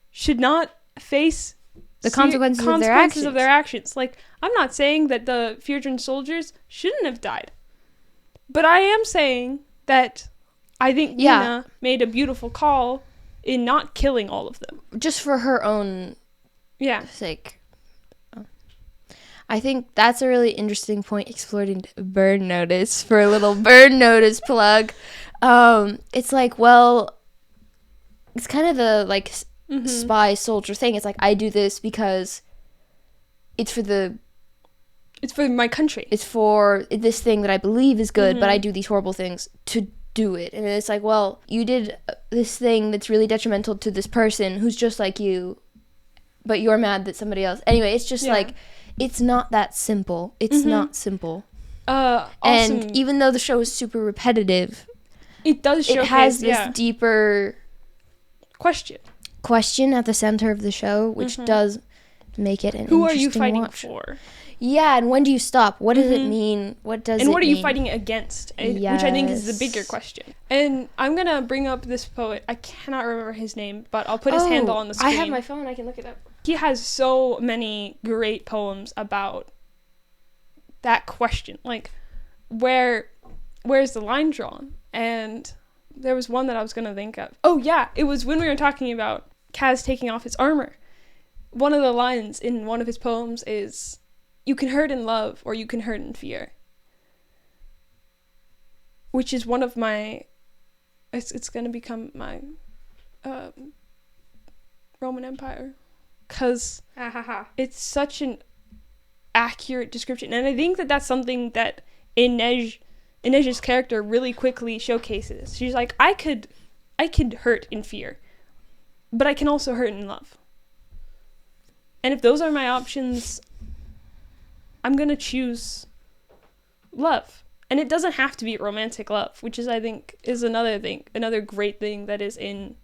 should not face the consequences of their actions. Like, I'm not saying that the Fjordran soldiers shouldn't have died. But I am saying that I think Nina made a beautiful call in not killing all of them. Just for her own sake. I think that's a really interesting point explored in Burn Notice, for a little Burn Notice plug. It's like, well, it's kind of the, like, spy soldier thing. It's like, I do this because it's for my country. It's for this thing that I believe is good, but I do these horrible things to do it. And it's like, well, you did this thing that's really detrimental to this person who's just like you, but you're mad that somebody else... Anyway, it's just like, it's not that simple. It's not simple. Awesome. And even though the show is super repetitive, it has this deeper question at the center of the show, which does make it an interesting watch. Who are you fighting for? Yeah, and when do you stop? What does it mean? What does it mean? And what are you fighting against? Which I think is the bigger question. And I'm going to bring up this poet. I cannot remember his name, but I'll put his handle on the screen. I have my phone. I can look it up. He has so many great poems about that question. Like, where's the line drawn? And there was one that I was going to think of. Oh, yeah. It was when we were talking about Kaz taking off his armor. One of the lines in one of his poems is, "You can hurt in love or you can hurt in fear." Which is one of my... It's going to become my Roman Empire. Because it's such an accurate description. And I think that that's something that Inej's character really quickly showcases. She's like, I could hurt in fear, but I can also hurt in love. And if those are my options, I'm going to choose love. And it doesn't have to be romantic love, which is, I think, is another great thing that is in...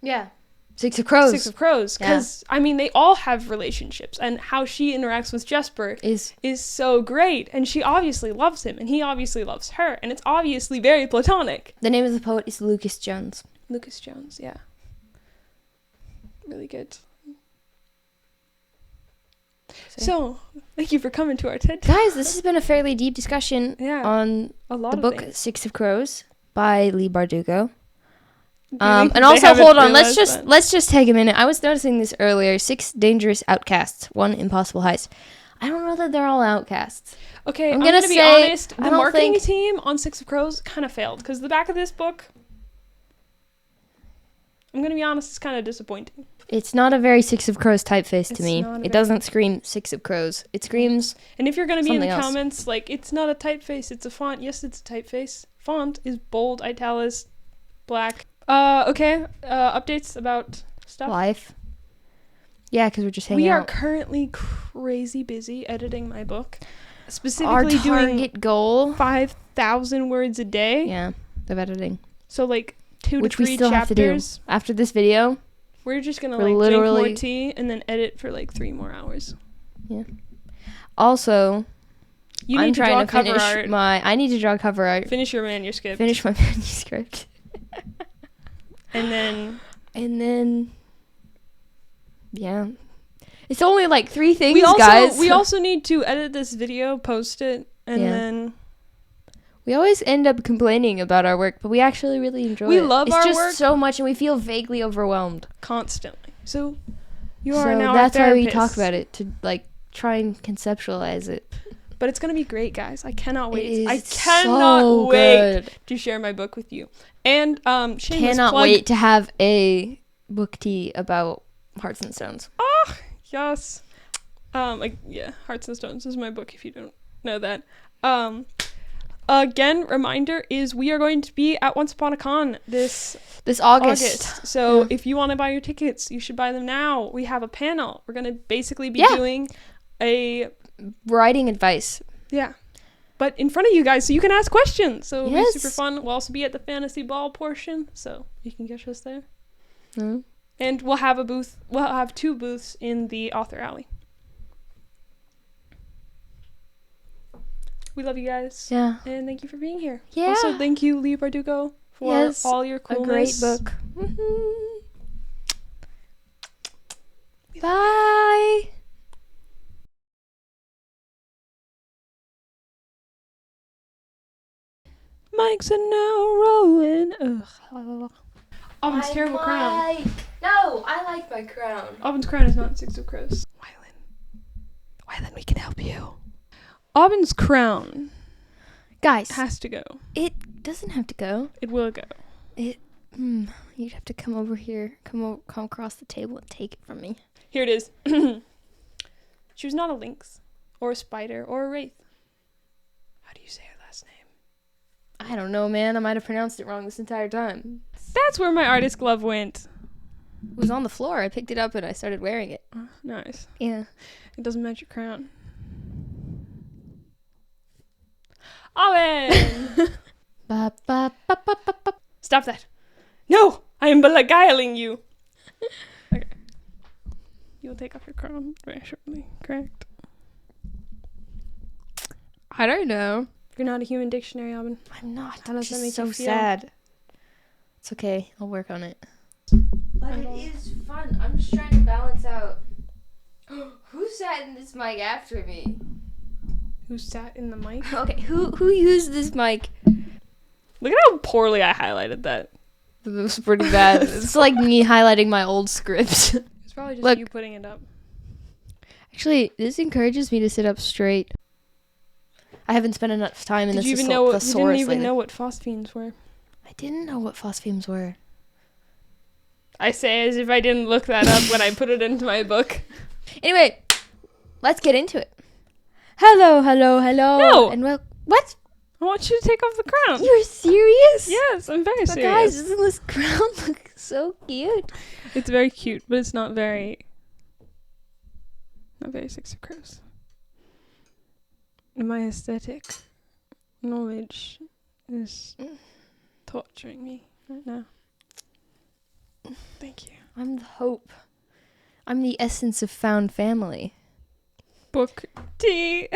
Yeah. Six of Crows. Because, I mean, they all have relationships. And how she interacts with Jesper is so great. And she obviously loves him. And he obviously loves her. And it's obviously very platonic. The name of the poet is Lucas Jones. Lucas Jones, yeah. Really good. So, thank you for coming to our TED Talk. Guys, this has been a fairly deep discussion on the book Six of Crows by Leigh Bardugo. And also, hold on. Let's just take a minute. I was noticing this earlier. 6 dangerous outcasts, 1 impossible heist. I don't know that they're all outcasts. Okay, I'm gonna be honest. The marketing team on Six of Crows kind of failed because the back of this book, I'm gonna be honest, it's kind of disappointing. It's not a very Six of Crows typeface to me. It doesn't scream Six of Crows. It screams. And if you're gonna be in the comments, like, it's not a typeface, it's a font. Yes, it's a typeface. Font is bold, italics, black. Okay. Updates about stuff. Life. Yeah, because we're just hanging out. We are currently crazy busy editing my book. Specifically our target goal 5,000 words a day. Yeah, of editing. So like 2 Which to 3 we still chapters. Have to do. After this video, we're just gonna like drink more tea and then edit for like 3 more hours. Yeah. Also, you need to draw cover art. I need to draw cover art. Finish your manuscript. Finish my manuscript. and then. Yeah. It's only like 3 things, guys. We also need to edit this video, post it, and then... We always end up complaining about our work, but we actually really enjoy it. We love our work. It's just so much, and we feel vaguely overwhelmed. Constantly. So, you are now that's why we talk about it, to like try and conceptualize it. But it's going to be great, guys. I cannot wait. I cannot wait to share my book with you. And, cannot wait to have a book tea about Hearts and Stones. Oh, yes. Hearts and Stones is my book if you don't know that. Again, reminder is we are going to be at Once Upon a Con this August. So if you want to buy your tickets, you should buy them now. We have a panel. We're going to basically be doing a writing advice. Yeah. But in front of you guys, so you can ask questions. So it'll be super fun. We'll also be at the fantasy ball portion, so you can catch us there. Mm-hmm. And we'll have a booth. We'll have 2 booths in the author alley. We love you guys. Yeah. And thank you for being here. Yeah. Also, thank you, Leigh Bardugo, for all your coolness. A great book. Bye. Mics are now rolling. Ugh. Aubyn's terrible crown. No, I like my crown. Aubyn's crown is not Six of Crows. Wylan, we can help you. Aubyn's crown, guys, has to go. It doesn't have to go. It will go. You'd have to come over here, come across the table and take it from me. Here it is. She was not a lynx, or a spider, or a wraith. How do you say her last name? I don't know, man. I might have pronounced it wrong this entire time. That's where my artist glove went. It was on the floor. I picked it up and I started wearing it. Nice. Yeah. It doesn't match your crown. Aubyn! Stop that. No! I am beguiling you. Okay. You will take off your crown very shortly, correct? I don't know. You're not a human dictionary, Aubyn. I'm not. How does that make so you feel? Sad. It's okay. I'll work on it. But it is fun. I'm just trying to balance out. Who sat in this mic after me? Who sat in the mic? Okay, who used this mic? Look at how poorly I highlighted that. It was pretty bad. It's like me highlighting my old script. It's probably just you putting it up. Actually, this encourages me to sit up straight. I haven't spent enough time in this thesaurus lately. You didn't even know what phosphemes were. I didn't know what phosphemes were. I say as if I didn't look that up when I put it into my book. Anyway, let's get into it. Hello. No. And what? I want you to take off the crown. You're serious? Yes, I'm very serious. Guys, doesn't this crown look so cute? It's very cute, but it's not very Six of Crows. My aesthetic knowledge is torturing me right now. Thank you. I'm the hope. I'm the essence of found family. Book tea.